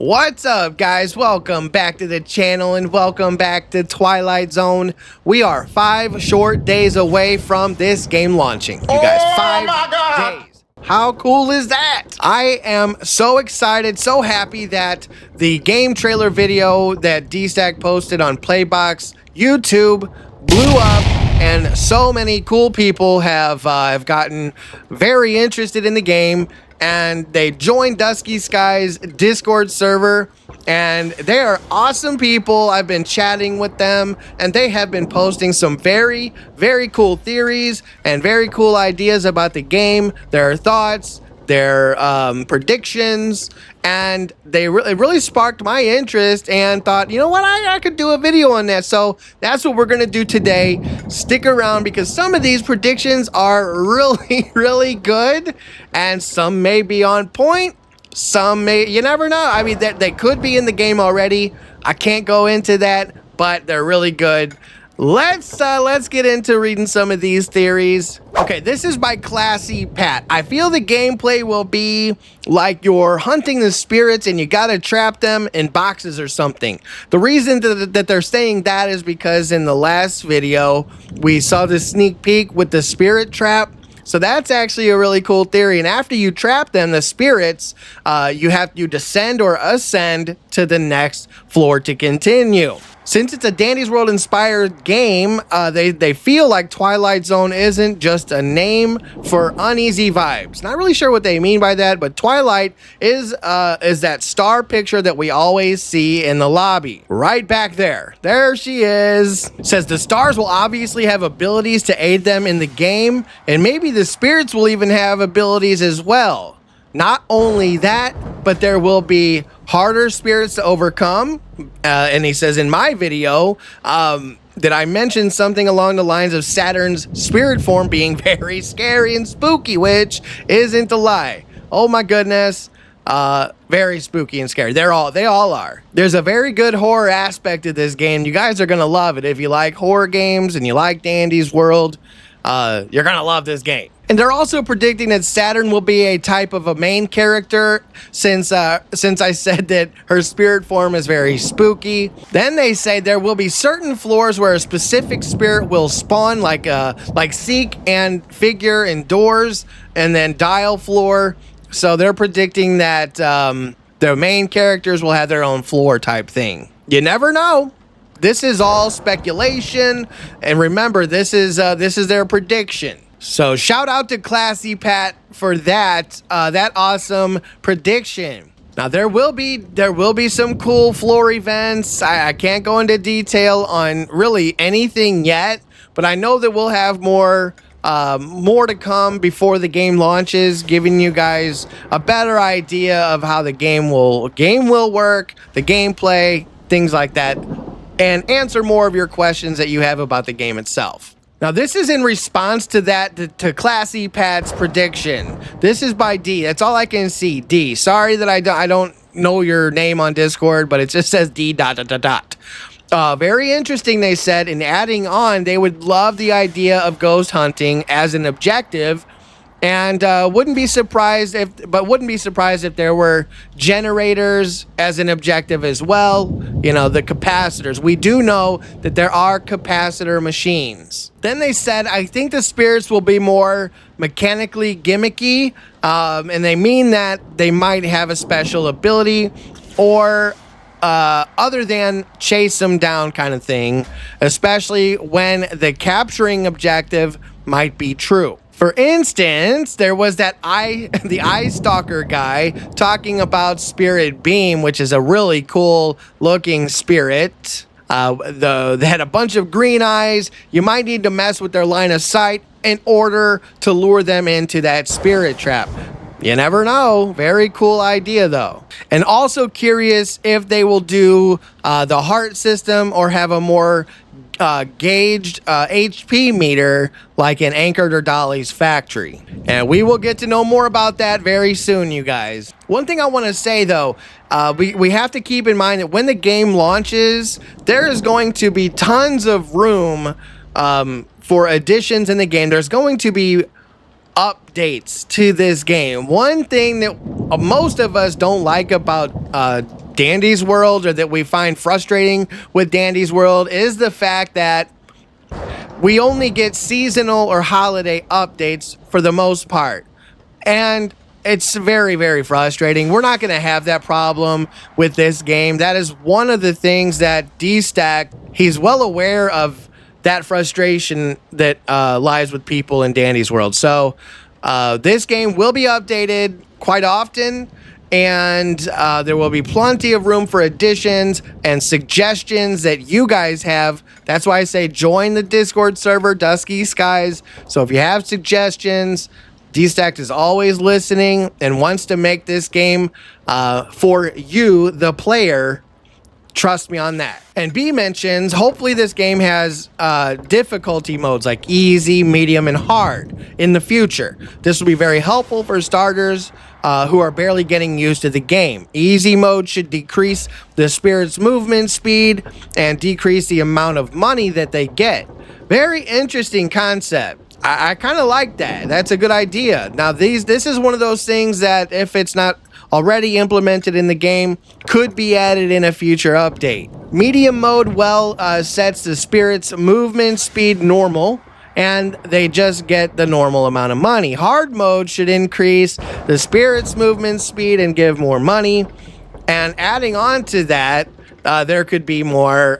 What's up, guys? Welcome back to the channel and welcome back to Twilight Zone. We are 5 short days away from this game launching. You guys, 5 days. How cool is that? I am so excited, so happy that the game trailer video that D-Stack posted on Playbox YouTube blew up, and so many cool people have gotten very interested in the game, and they joined Dusky Sky's Discord server, and they are awesome people. I've been chatting with them, and they have been posting some very, very cool theories and very cool ideas about the game, their thoughts, their predictions, and it really sparked my interest and thought, you know what, I could do a video on that. So that's what we're gonna do today. Stick around because some of these predictions are really, really good, and some may be on point. Some may, you never know. I mean, they could be in the game already. I can't go into that, but they're really good. Let's get into reading some of these theories. Okay, this is by Classy Pat. I feel the gameplay will be like you're hunting the spirits and you gotta trap them in boxes or something. The reason that they're saying that is because in the last video, we saw the sneak peek with the spirit trap. So that's actually a really cool theory. And after you trap them, the spirits, you descend or ascend to the next floor to continue. Since it's a Dandy's World inspired game, they feel like Twilight Zone isn't just a name for uneasy vibes. Not really sure what they mean by that, but Twilight is that star picture that we always see in the lobby. Right back there. There she is. Says the stars will obviously have abilities to aid them in the game, and maybe the spirits will even have abilities as well. Not only that, but there will be harder spirits to overcome. And he says in my video that I mentioned something along the lines of Saturn's spirit form being very scary and spooky, which isn't a lie. Oh my goodness. Very spooky and scary. They all are. There's a very good horror aspect of this game. You guys are going to love it. If you like horror games and you like Dandy's World, you're going to love this game. And they're also predicting that Saturn will be a type of a main character since I said that her spirit form is very spooky. Then they say there will be certain floors where a specific spirit will spawn, like Seek and Figure and Doors, and then Dial floor. So they're predicting that the main characters will have their own floor type thing. You never know. This is all speculation, and remember, this is their prediction. So shout out to Classy Pat for that awesome prediction. Now there will be some cool floor events. I can't go into detail on really anything yet, but I know that we'll have more to come before the game launches, giving you guys a better idea of how the game will work, the gameplay, things like that, and answer more of your questions that you have about the game itself. Now, this is in response to to Classy Pat's prediction. This is by D. That's all I can see. D. Sorry that I don't know your name on Discord, but it just says D ... Very interesting, they said, in adding on, they would love the idea of ghost hunting as an objective, and wouldn't be surprised if there were generators as an objective as well. You know, the capacitors. We do know that there are capacitor machines. Then they said, I think the spirits will be more mechanically gimmicky, and they mean that they might have a special ability or other than chase them down kind of thing, especially when the capturing objective might be true. For instance, there was the Eye Stalker guy talking about Spirit Beam, which is a really cool looking spirit. They had a bunch of green eyes. You might need to mess with their line of sight in order to lure them into that spirit trap. You never know. Very cool idea, though. And also curious if they will do the heart system or have a more gauged HP meter like in Anchored or Dolly's factory. And we will get to know more about that very soon, you guys. One thing I want to say, though, we have to keep in mind that when the game launches, there is going to be tons of room for additions in the game. There's going to be updates to this game. One thing that most of us don't like about Dandy's World, or that we find frustrating with Dandy's World, is the fact that we only get seasonal or holiday updates for the most part. And it's very, very frustrating. We're not going to have that problem with this game. That is one of the things that D-Stack, he's well aware of that frustration that lies with people in Dandy's World. So this game will be updated quite often, and there will be plenty of room for additions and suggestions that you guys have. That's why I say join the Discord server, Dusky Skies. So if you have suggestions, D-Stack is always listening and wants to make this game for you, the player. Trust me on that. And B mentions, hopefully this game has difficulty modes like easy, medium, and hard in the future. This will be very helpful for starters who are barely getting used to the game. Easy mode should decrease the spirit's movement speed and decrease the amount of money that they get. Very interesting concept. I kind of like that. That's a good idea. Now, this is one of those things that, if it's not already implemented in the game, could be added in a future update. Medium mode, sets the spirit's movement speed normal, and they just get the normal amount of money. Hard mode should increase the spirit's movement speed and give more money. And adding on to that, there could be more,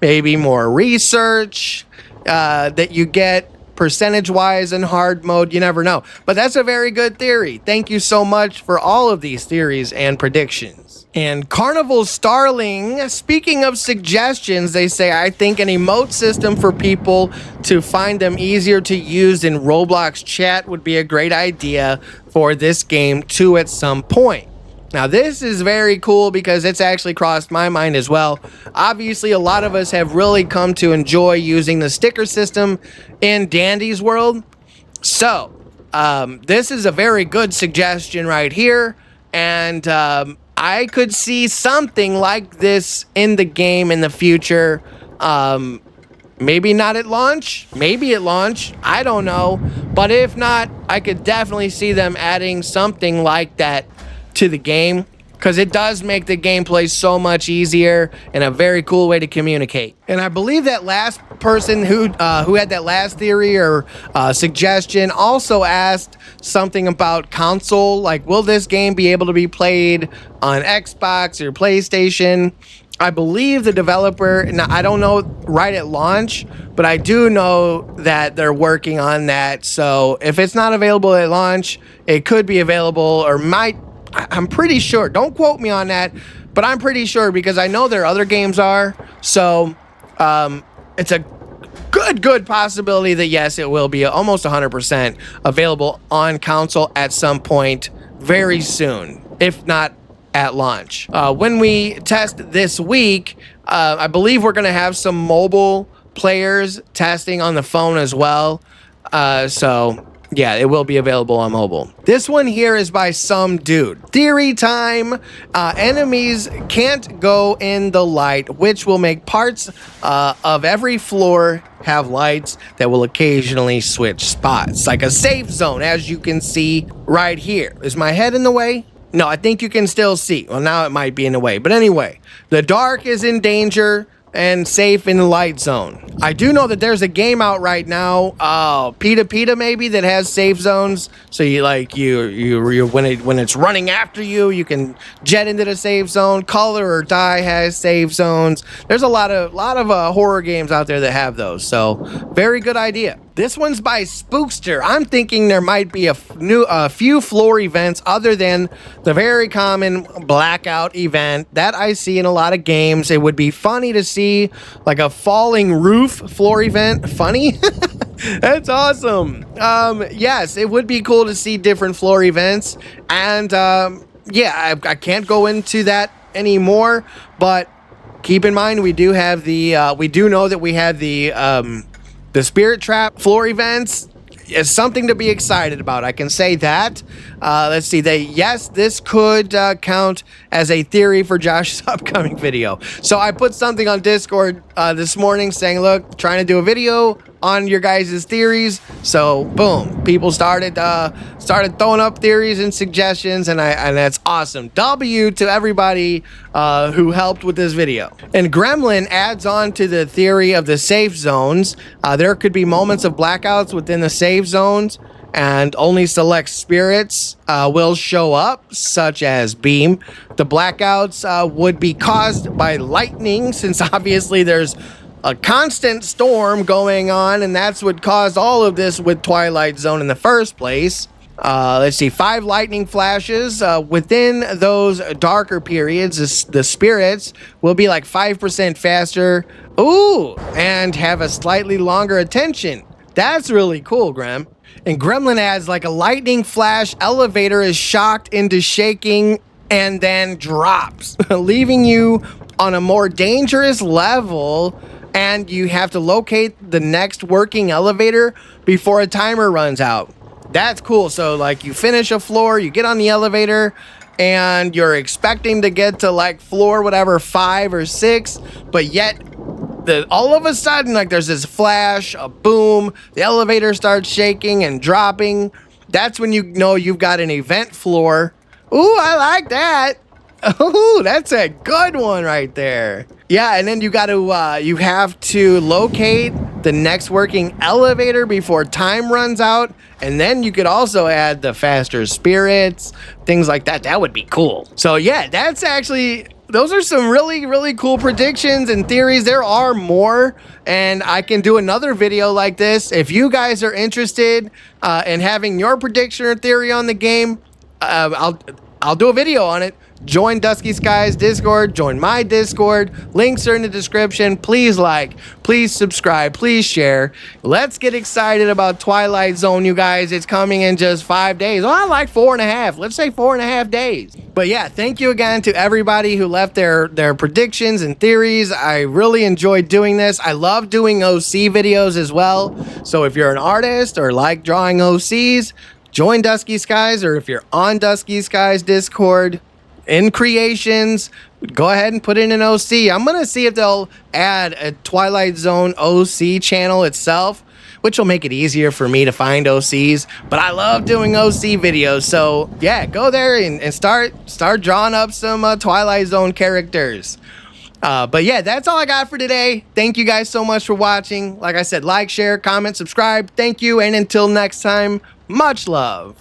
maybe more research that you get percentage-wise in hard mode. You never know. But that's a very good theory. Thank you so much for all of these theories and predictions. And Carnival Starling, speaking of suggestions, they say, I think an emote system for people to find them easier to use in Roblox chat would be a great idea for this game too at some point. Now, this is very cool because it's actually crossed my mind as well. Obviously, a lot of us have really come to enjoy using the sticker system in Dandy's World. So, this is a very good suggestion right here. And I could see something like this in the game in the future. Maybe not at launch, maybe at launch, I don't know. But if not, I could definitely see them adding something like that to the game, because it does make the gameplay so much easier and a very cool way to communicate. And I believe that last person who had that last theory or suggestion also asked something about console, like will this game be able to be played on Xbox or PlayStation? I believe the developer, now I don't know right at launch, but I do know that they're working on that. So if it's not available at launch, it could be available, or I'm pretty sure, don't quote me on that, but I'm pretty sure because I know their other games are. So it's a good possibility that yes, it will be almost 100% available on console at some point very soon, if not at launch. When we test this week, I believe we're going to have some mobile players testing on the phone as well. So yeah, it will be available on mobile. This one here is by some dude. Theory time. Enemies can't go in the light, which will make parts of every floor have lights that will occasionally switch spots, like a safe zone, as you can see right here. Is my head in the way? No, I think you can still see. Well, now it might be in the way. But anyway, the dark is in danger and safe in the light zone. I do know that there's a game out right now, Pita Pita maybe, that has safe zones. So you when it's running after you, you can jet into the safe zone. Color or Die has safe zones. There's a lot of horror games out there that have those. So very good idea. This one's by Spookster. I'm thinking there might be a few floor events other than the very common blackout event that I see in a lot of games. It would be funny to see like a falling roof floor event. Funny? That's awesome. Yes, it would be cool to see different floor events. And yeah, I can't go into that anymore, but keep in mind we do have we do know that we have the Spirit Trap floor events. Is something to be excited about. I can say that. Let's see. Yes, this could count as a theory for Josh's upcoming video. So I put something on Discord this morning saying, look, trying to do a video on your guys' theories. So boom, people started throwing up theories and suggestions, and that's awesome. W to everybody who helped with this video. And Gremlin adds on to the theory of the safe zones. There could be moments of blackouts within the safe zones, and only select spirits will show up, such as Beam. The blackouts would be caused by lightning, since obviously there's a constant storm going on, and that's what caused all of this with Twilight Zone in the first place. Let's see, 5 lightning flashes. Within those darker periods, the spirits will be like 5% faster. Ooh, and have a slightly longer attention. That's really cool, Grem. And Gremlin adds, like, a lightning flash elevator is shocked into shaking and then drops, leaving you on a more dangerous level, and you have to locate the next working elevator before a timer runs out. That's cool. So, like, you finish a floor, you get on the elevator, and you're expecting to get to, like, floor whatever, 5 or 6, but yet all of a sudden, like, there's this flash, a boom, the elevator starts shaking and dropping. That's when you know you've got an event floor. Ooh, I like that. Ooh, that's a good one right there. Yeah, and then you have to locate the next working elevator before time runs out. And then you could also add the faster spirits, things like that. That would be cool. So yeah, those are some really, really cool predictions and theories. There are more, and I can do another video like this. If you guys are interested in having your prediction or theory on the game, I'll do a video on it. Join Dusky Sky's Discord, join my Discord. Links are in the description. Please like, please subscribe, please share. Let's get excited about Twilight Zone, you guys. It's coming in just 5 days. Oh, I like 4.5. Let's say 4.5 days. But yeah, thank you again to everybody who left their predictions and theories. I really enjoyed doing this. I love doing OC videos as well. So if you're an artist or like drawing OCs, join Dusky Skies, or if you're on Dusky Skies Discord, in creations, go ahead and put in an OC. I'm going to see if they'll add a Twilight Zone OC channel itself, which will make it easier for me to find OCs. But I love doing OC videos, so yeah, go there and start drawing up some Twilight Zone characters. But yeah, that's all I got for today. Thank you guys so much for watching. Like I said, like, share, comment, subscribe. Thank you, and until next time, much love.